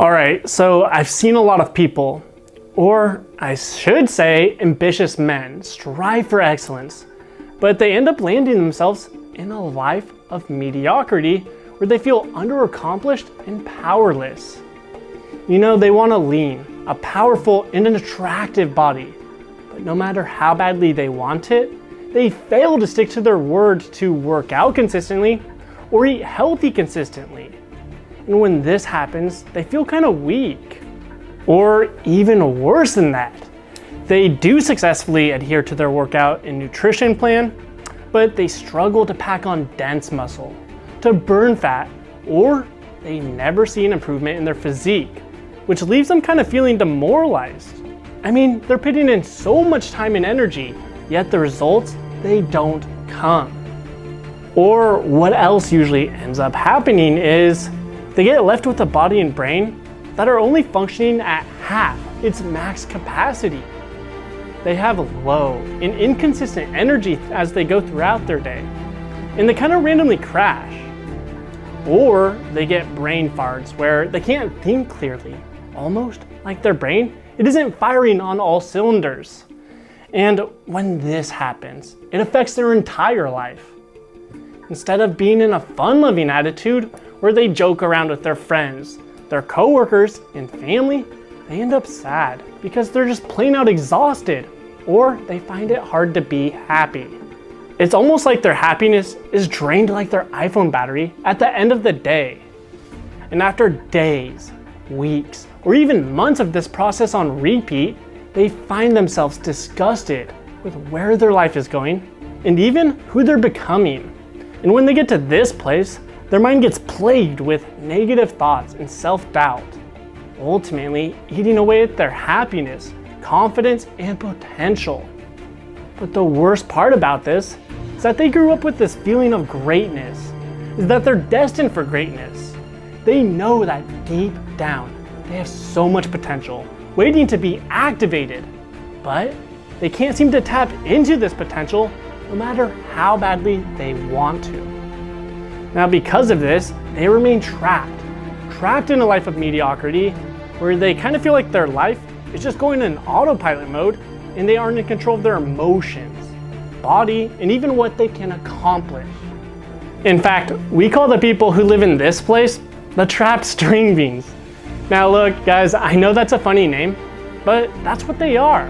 All right, so I've seen a lot of people, or I should say ambitious men, strive for excellence, but they end up landing themselves in a life of mediocrity where they feel underaccomplished and powerless. You know, they want a lean, a powerful, and an attractive body, but no matter how badly they want it, they fail to stick to their word to work out consistently or eat healthy consistently. And when this happens, they feel kind of weak. Or even worse than that, they do successfully adhere to their workout and nutrition plan, but they struggle to pack on dense muscle, to burn fat, or they never see an improvement in their physique, which leaves them kind of feeling demoralized. I mean, they're putting in so much time and energy, yet the results, they don't come. Or what else usually ends up happening is they get left with a body and brain that are only functioning at half its max capacity. They have low and inconsistent energy as they go throughout their day, and they kind of randomly crash. Or they get brain farts where they can't think clearly, almost like their brain, it isn't firing on all cylinders. And when this happens, it affects their entire life. Instead of being in a fun-loving attitude where they joke around with their friends, their coworkers, and family, they end up sad because they're just plain out exhausted, or they find it hard to be happy. It's almost like their happiness is drained like their iPhone battery at the end of the day. And after days, weeks, or even months of this process on repeat, they find themselves disgusted with where their life is going and even who they're becoming. And when they get to this place, their mind gets plagued with negative thoughts and self-doubt, ultimately eating away at their happiness, confidence, and potential. But the worst part about this is that they grew up with this feeling of greatness, is that they're destined for greatness. They know that deep down, they have so much potential waiting to be activated, but they can't seem to tap into this potential no matter how badly they want to. Now, because of this, they remain trapped in a life of mediocrity where they kind of feel like their life is just going in autopilot mode and they aren't in control of their emotions, body, and even what they can accomplish. In fact, we call the people who live in this place the trapped string beans. Now look, guys, I know that's a funny name, but that's what they are.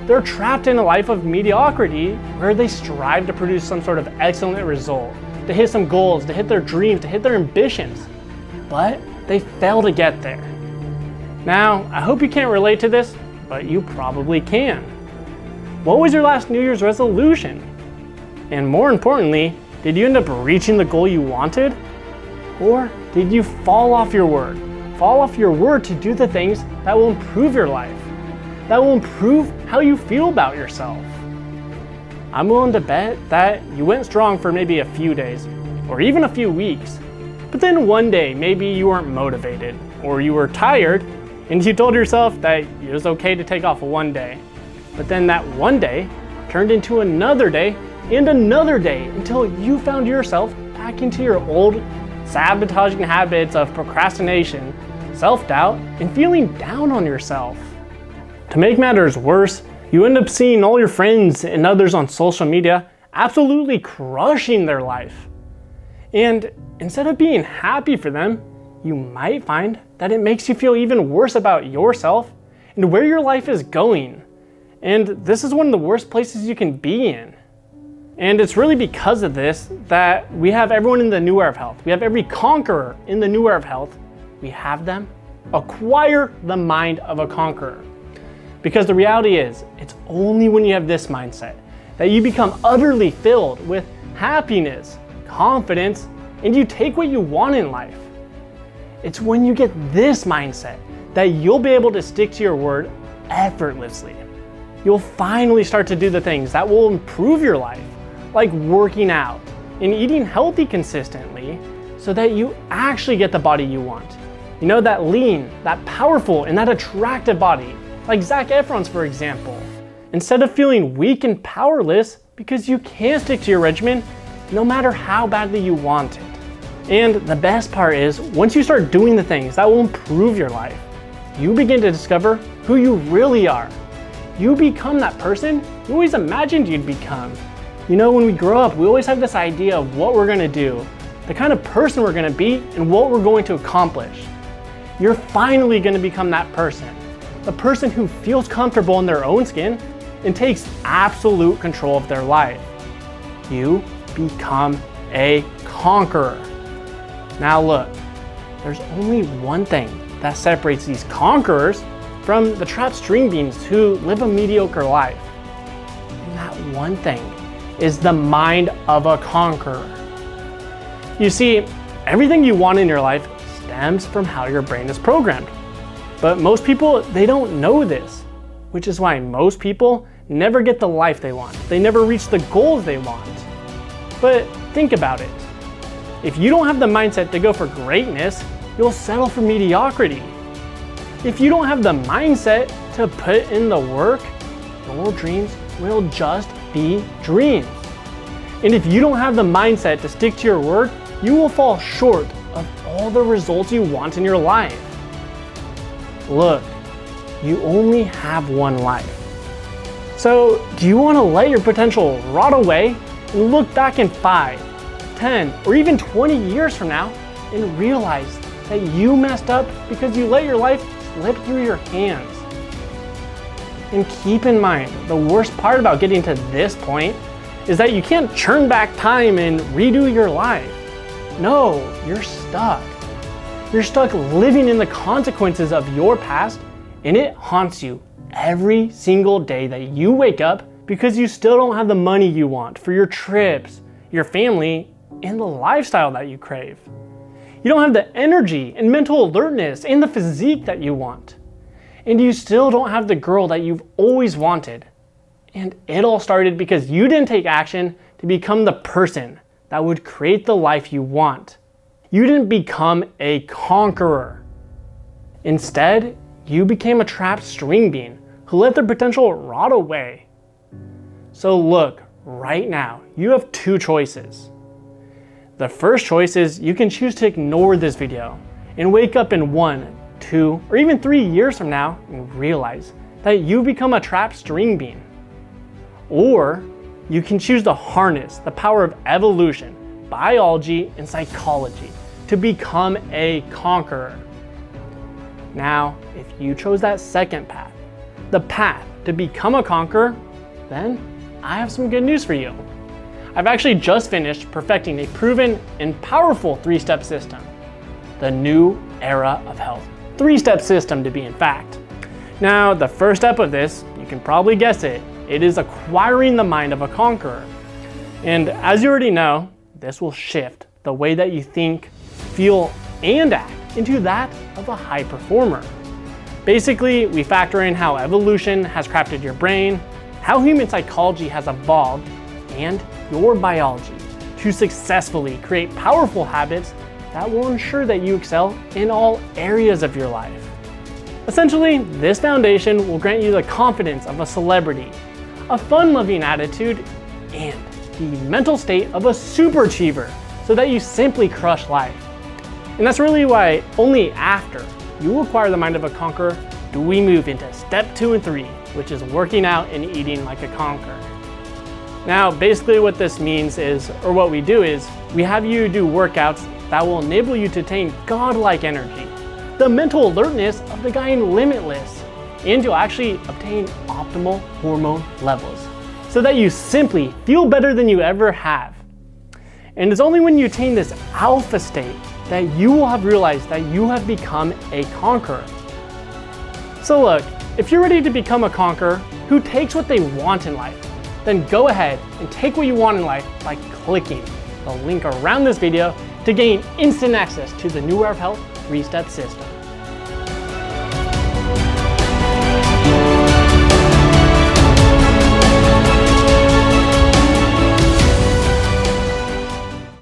They're trapped in a life of mediocrity where they strive to produce some sort of excellent result, to hit some goals, to hit their dreams, to hit their ambitions, but they fail to get there. Now, I hope you can't relate to this, but you probably can. What was your last New Year's resolution? And more importantly, did you end up reaching the goal you wanted? Or did you fall off your word? Fall off your word to do the things that will improve your life, that will improve how you feel about yourself. I'm willing to bet that you went strong for maybe a few days or even a few weeks, but then one day maybe you weren't motivated or you were tired and you told yourself that it was okay to take off one day. But then that one day turned into another day and another day until you found yourself back into your old sabotaging habits of procrastination, self-doubt, and feeling down on yourself. To make matters worse, you end up seeing all your friends and others on social media absolutely crushing their life. And instead of being happy for them, you might find that it makes you feel even worse about yourself and where your life is going. And this is one of the worst places you can be in. And it's really because of this that we have everyone in the new era of health. We have every conqueror in the new era of health. We have them acquire the mind of a conqueror. Because the reality is, it's only when you have this mindset that you become utterly filled with happiness, confidence, and you take what you want in life. It's when you get this mindset that you'll be able to stick to your word effortlessly. You'll finally start to do the things that will improve your life, like working out and eating healthy consistently so that you actually get the body you want. You know, that lean, that powerful, and that attractive body, like Zac Efron's, for example. Instead of feeling weak and powerless because you can't stick to your regimen no matter how badly you want it. And the best part is, once you start doing the things that will improve your life, you begin to discover who you really are. You become that person you always imagined you'd become. You know, when we grow up, we always have this idea of what we're gonna do, the kind of person we're gonna be, and what we're going to accomplish. You're finally gonna become that person. The person who feels comfortable in their own skin and takes absolute control of their life. You become a conqueror. Now look, there's only one thing that separates these conquerors from the trapped string beans who live a mediocre life. And that one thing is the mind of a conqueror. You see, everything you want in your life stems from how your brain is programmed. But most people, they don't know this, which is why most people never get the life they want. They never reach the goals they want. But think about it. If you don't have the mindset to go for greatness, you'll settle for mediocrity. If you don't have the mindset to put in the work, your dreams will just be dreams. And if you don't have the mindset to stick to your word, you will fall short of all the results you want in your life. Look, you only have one life. So, do you want to let your potential rot away and look back in 5, 10, or even 20 years from now and realize that you messed up because you let your life slip through your hands? And keep in mind, the worst part about getting to this point is that you can't turn back time and redo your life. No, you're stuck. You're stuck living in the consequences of your past, and it haunts you every single day that you wake up because you still don't have the money you want for your trips, your family, and the lifestyle that you crave. You don't have the energy and mental alertness and the physique that you want. And you still don't have the girl that you've always wanted. And it all started because you didn't take action to become the person that would create the life you want. You didn't become a conqueror. Instead, you became a trapped string bean who let their potential rot away. So look, right now, you have two choices. The first choice is you can choose to ignore this video and wake up in 1, 2, or even 3 years from now and realize that you become a trapped string bean. Or you can choose to harness the power of evolution, biology, and psychology to become a conqueror. Now, if you chose that second path, the path to become a conqueror, then I have some good news for you. I've actually just finished perfecting a proven and powerful 3-step system, the new era of health. 3-step system to be in fact. Now, the first step of this, you can probably guess it, it is acquiring the mind of a conqueror. And as you already know, this will shift the way that you think, feel, and act into that of a high performer. Basically, we factor in how evolution has crafted your brain, how human psychology has evolved, and your biology to successfully create powerful habits that will ensure that you excel in all areas of your life. Essentially, this foundation will grant you the confidence of a celebrity, a fun-loving attitude, and the mental state of a superachiever so that you simply crush life. And that's really why only after you acquire the mind of a conqueror do we move into step 2 and 3, which is working out and eating like a conqueror. Now, basically what this means is, or what we do is, we have you do workouts that will enable you to attain godlike energy, the mental alertness of the guy in Limitless, and to actually obtain optimal hormone levels so that you simply feel better than you ever have. And it's only when you attain this alpha state that you will have realized that you have become a conqueror. So look, if you're ready to become a conqueror who takes what they want in life, then go ahead and take what you want in life by clicking the link around this video to gain instant access to the New Era of Health 3-step system.